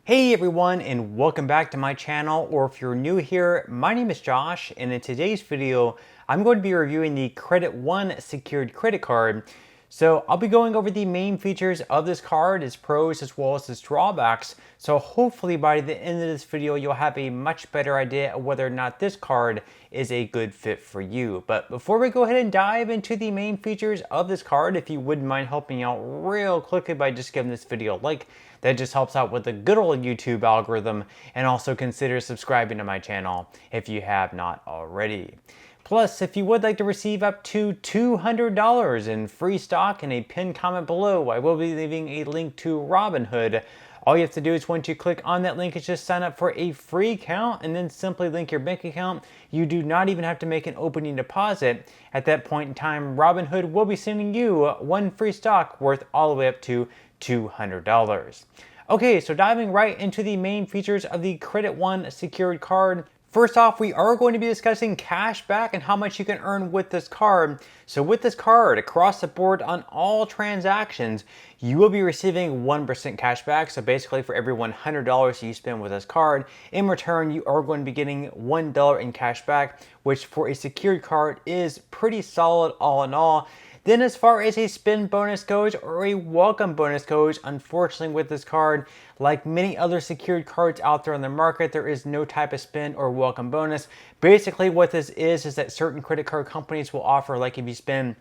Hey everyone, and welcome back to my channel, or if you're new here, my name is Josh, and in today's video I'm going to be reviewing the Credit One secured credit card. So I'll be going over the main features of this card, its pros as well as its drawbacks. So hopefully by the end of this video you'll have a much better idea of whether or not this card is a good fit for you. But before we go ahead and dive into the main features of this card, if you wouldn't mind helping out real quickly by just giving this video a like, that just helps out with the good old YouTube algorithm, and also consider subscribing to my channel if you have not already. Plus, if you would like to receive up to $200 in free stock in a pinned comment below, I will be leaving a link to Robinhood. All you have to do is once you click on that link is just sign up for a free account and then simply link your bank account. You do not even have to make an opening deposit. At that point in time, Robinhood will be sending you one free stock worth all the way up to $200. Okay, so diving right into the main features of the Credit One secured card. First off, we are going to be discussing cash back and how much you can earn with this card. So with this card, across the board on all transactions, you will be receiving 1% cash back. So basically for every $100 you spend with this card, in return, you are going to be getting $1 in cash back, which for a secured card is pretty solid all in all. Then as far as a spend bonus goes or a welcome bonus goes, unfortunately with this card, like many other secured cards out there on the market, there is no type of spend or welcome bonus. Basically what this is that certain credit card companies will offer, like if you spend,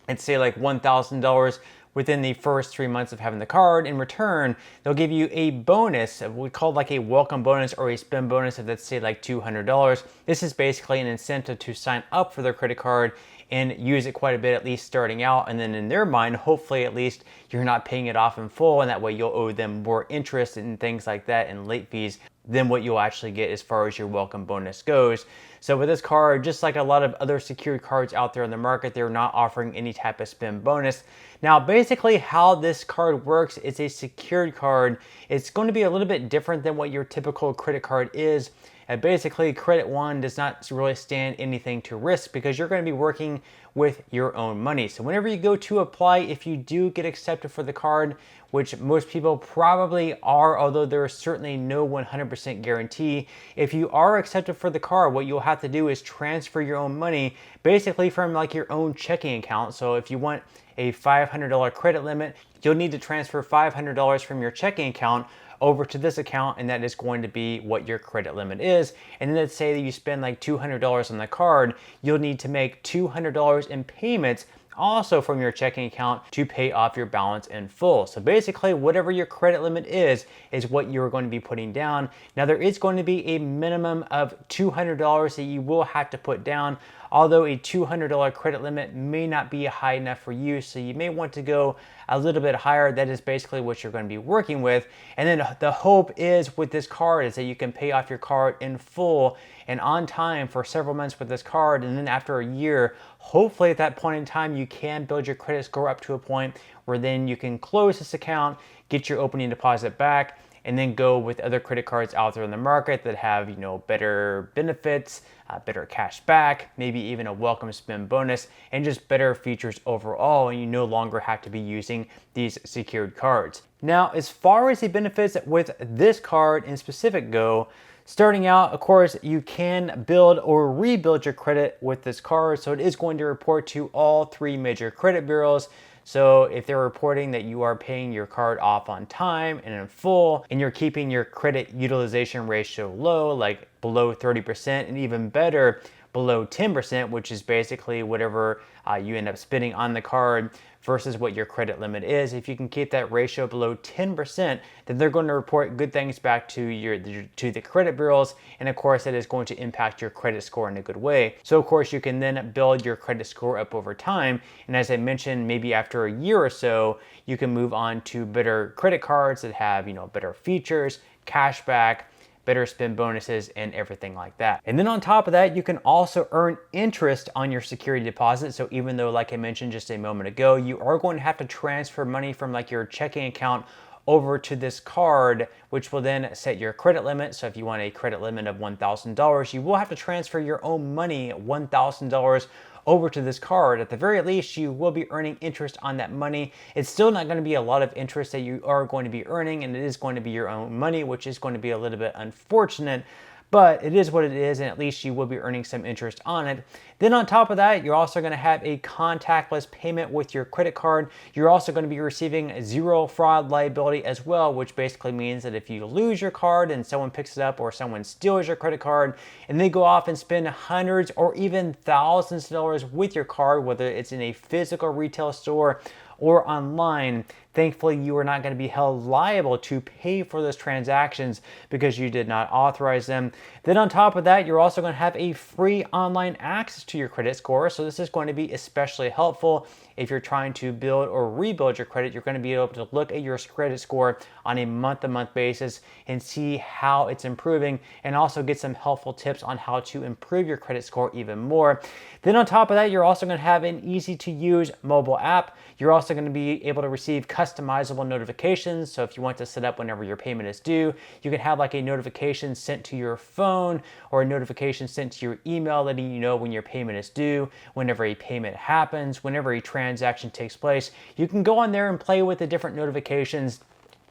let's say like $1,000 within the first 3 months of having the card, in return, they'll give you a bonus, we call like a welcome bonus or a spend bonus of, let's say like $200. This is basically an incentive to sign up for their credit card and use it quite a bit, at least starting out. And then in their mind, hopefully at least you're not paying it off in full, and that way you'll owe them more interest and things like that and late fees than what you'll actually get as far as your welcome bonus goes. So with this card, just like a lot of other secured cards out there in the market, they're not offering any type of spend bonus. Now, basically how this card works, it's a secured card. It's going to be a little bit different than what your typical credit card is. And basically, Credit One does not really stand anything to risk because you're going to be working with your own money. So whenever you go to apply, if you do get accepted for the card, which most people probably are, although there is certainly no 100% guarantee, if you are accepted for the card, what you'll have to do is transfer your own money basically from like your own checking account. So if you want a $500 credit limit, you'll need to transfer $500 from your checking account over to this account, and that is going to be what your credit limit is. And then let's say that you spend like $200 on the card, you'll need to make $200 in payments also from your checking account to pay off your balance in full. So basically whatever your credit limit is what you're going to be putting down. Now there is going to be a minimum of $200 that you will have to put down, although a $200 credit limit may not be high enough for you, so you may want to go a little bit higher. That is basically what you're going to be working with. And then the hope is with this card is that you can pay off your card in full and on time for several months with this card, and then after a year, hopefully at that point in time, you can build your credit score up to a point where then you can close this account, get your opening deposit back, and then go with other credit cards out there in the market that have, you know, better benefits, better cash back, maybe even a welcome spend bonus, and just better features overall, and you no longer have to be using these secured cards. Now, as far as the benefits with this card in specific go, starting out, of course, you can build or rebuild your credit with this card, so it is going to report to all 3 major credit bureaus. So if they're reporting that you are paying your card off on time and in full, and you're keeping your credit utilization ratio low, like below 30%, and even better, below 10%, which is basically whatever you end up spending on the card versus what your credit limit is. If you can keep that ratio below 10%, then they're going to report good things back to the credit bureaus, and of course that is going to impact your credit score in a good way. So of course you can then build your credit score up over time, and as I mentioned, maybe after a year or so, you can move on to better credit cards that have, you know, better features, cash back, better spend bonuses, and everything like that. And then on top of that, you can also earn interest on your security deposit. So even though, like I mentioned just a moment ago, you are going to have to transfer money from like your checking account over to this card, which will then set your credit limit. So if you want a credit limit of $1,000, you will have to transfer your own money, $1,000, over to this card, at the very least, you will be earning interest on that money. It's still not going to be a lot of interest that you are going to be earning, and it is going to be your own money, which is going to be a little bit unfortunate. But it is what it is, and at least you will be earning some interest on it. Then on top of that, you're also going to have a contactless payment with your credit card. You're also going to be receiving zero fraud liability as well, which basically means that if you lose your card and someone picks it up or someone steals your credit card and they go off and spend hundreds or even thousands of dollars with your card, whether it's in a physical retail store or online, thankfully you are not going to be held liable to pay for those transactions because you did not authorize them. Then on top of that, you're also going to have a free online access to your credit score. So this is going to be especially helpful if you're trying to build or rebuild your credit. You're going to be able to look at your credit score on a month-to-month basis and see how it's improving, and also get some helpful tips on how to improve your credit score even more. Then on top of that, you're also going to have an easy-to-use mobile app. You're also going to be able to receive customizable notifications. So if you want to set up whenever your payment is due, you can have like a notification sent to your phone or a notification sent to your email letting you know when your payment is due, whenever a payment happens, whenever a transaction takes place. You can go on there and play with the different notifications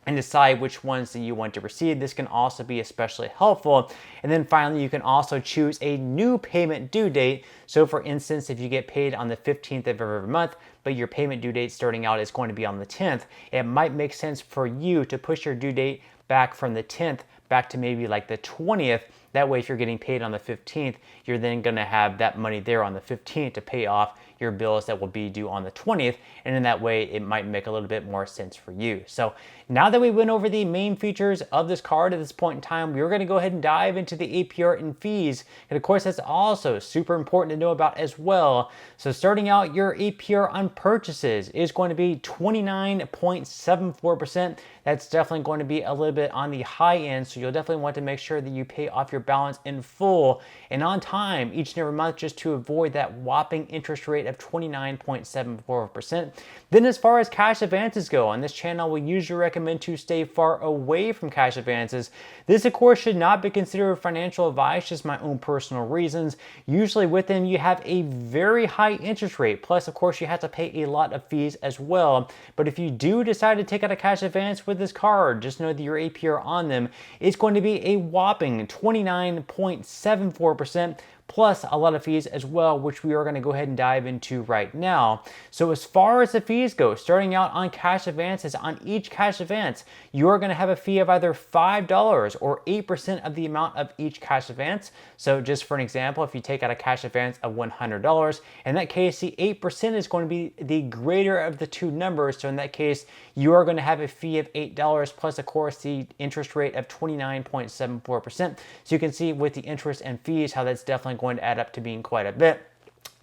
and decide which ones that you want to receive. This can also be especially helpful. And then finally, you can also choose a new payment due date. So for instance, if you get paid on the 15th of every month, but your payment due date starting out is going to be on the 10th, it might make sense for you to push your due date back from the 10th back to maybe like the 20th. That way, if you're getting paid on the 15th, you're then going to have that money there on the 15th to pay off your bills that will be due on the 20th. And in that way, it might make a little bit more sense for you. So now that we went over the main features of this card at this point in time, we're going to go ahead and dive into the APR and fees. And of course, that's also super important to know about as well. So starting out, your APR on purchases is going to be 29.74%. That's definitely going to be a little bit on the high end. So you'll definitely want to make sure that you pay off your balance in full and on time each and every month, just to avoid that whopping interest rate of 29.74%. Then as far as cash advances go, on this channel, we usually recommend to stay far away from cash advances. This, of course, should not be considered financial advice, just my own personal reasons. Usually with them, you have a very high interest rate. Plus, of course, you have to pay a lot of fees as well. But if you do decide to take out a cash advance with this card, just know that your APR on them is going to be a whopping 29.74%. plus a lot of fees as well, which we are going to go ahead and dive into right now. So as far as the fees go, starting out on cash advances, on each cash advance, you are going to have a fee of either $5 or 8% of the amount of each cash advance. So just for an example, if you take out a cash advance of $100, in that case, the 8% is going to be the greater of the two numbers. So in that case, you are going to have a fee of $8 plus, of course, the interest rate of 29.74%. So you can see with the interest and fees how that's definitely going to add up to being quite a bit.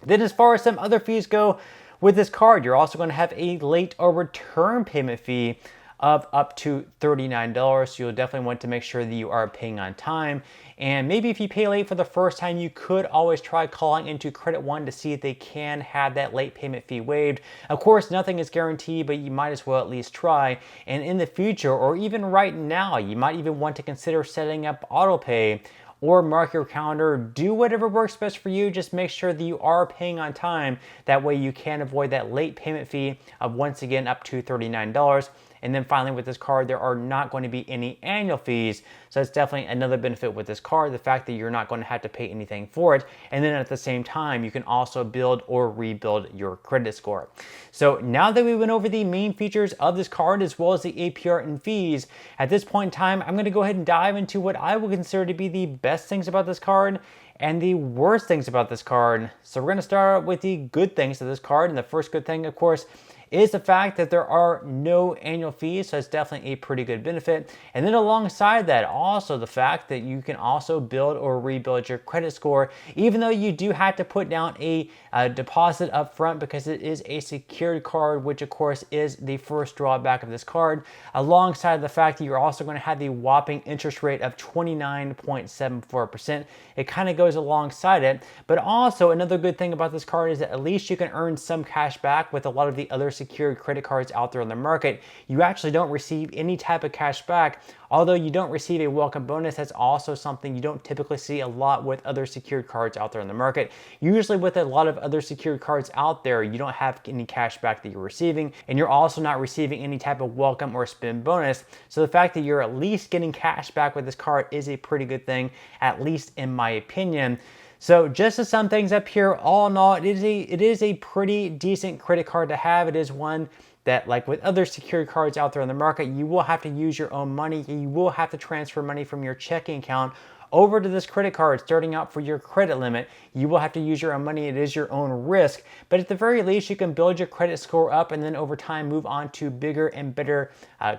Then as far as some other fees go with this card, you're also going to have a late or return payment fee of up to $39. So you'll definitely want to make sure that you are paying on time. And maybe if you pay late for the first time, you could always try calling into Credit One to see if they can have that late payment fee waived. Of course, nothing is guaranteed, but you might as well at least try. And in the future, or even right now, you might even want to consider setting up auto pay or mark your calendar. Do whatever works best for you. Just make sure that you are paying on time. That way you can avoid that late payment fee of, once again, up to $39. And then finally, with this card, there are not going to be any annual fees. So that's definitely another benefit with this card, the fact that you're not going to have to pay anything for it. And then at the same time, you can also build or rebuild your credit score. So now that we went over the main features of this card, as well as the APR and fees, at this point in time, I'm going to go ahead and dive into what I would consider to be the best things about this card and the worst things about this card. So we're going to start with the good things of this card. And the first good thing, of course, is the fact that there are no annual fees, so it's definitely a pretty good benefit. And then alongside that, also the fact that you can also build or rebuild your credit score, even though you do have to put down a deposit up front because it is a secured card, which of course is the first drawback of this card, alongside the fact that you're also going to have the whopping interest rate of 29.74%. It kind of goes alongside it. But also another good thing about this card is that at least you can earn some cash back with a lot of the other secured credit cards out there on the market, you actually don't receive any type of cash back. Although you don't receive a welcome bonus, that's also something you don't typically see a lot with other secured cards out there on the market. Usually with a lot of other secured cards out there, you don't have any cash back that you're receiving, and you're also not receiving any type of welcome or spin bonus. So the fact that you're at least getting cash back with this card is a pretty good thing, at least in my opinion. So just to sum things up here, all in all, it is a pretty decent credit card to have. It is one that, like with other secured cards out there on the market, you will have to use your own money. You will have to transfer money from your checking account over to this credit card starting out for your credit limit. You will have to use your own money. It is your own risk, but at the very least, you can build your credit score up and then over time move on to bigger and better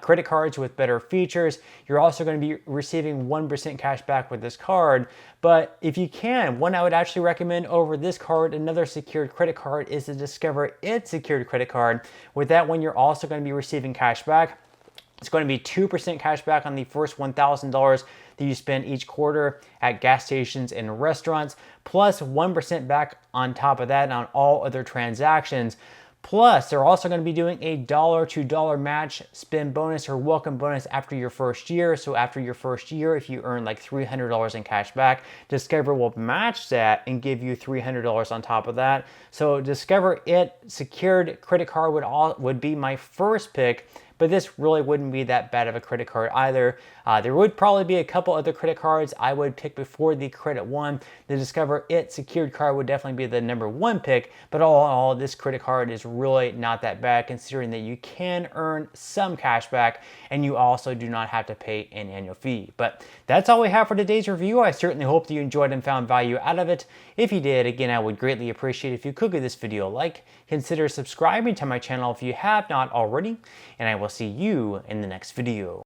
credit cards with better features. You're also going to be receiving 1% cash back with this card. But if you can, one I would actually recommend over this card, another secured credit card, is the Discover It secured credit card. With that one, you're also going to be receiving cash back. It's going to be 2% cash back on the first $1,000 that you spend each quarter at gas stations and restaurants, plus 1% back on top of that on all other transactions. Plus, they're also going to be doing a $1 match spend bonus or welcome bonus after your first year. So after your first year, if you earn like $300 in cash back, Discover will match that and give you $300 on top of that. So Discover It secured credit card would be my first pick. But this really wouldn't be that bad of a credit card either. There would probably be a couple other credit cards I would pick before the Credit One. The Discover It secured card would definitely be the number one pick, but all in all, this credit card is really not that bad considering that you can earn some cash back and you also do not have to pay an annual fee. But that's all we have for today's review. I certainly hope that you enjoyed and found value out of it. If you did, again, I would greatly appreciate if you could give this video a like. Consider subscribing to my channel if you have not already, and I will see you in the next video.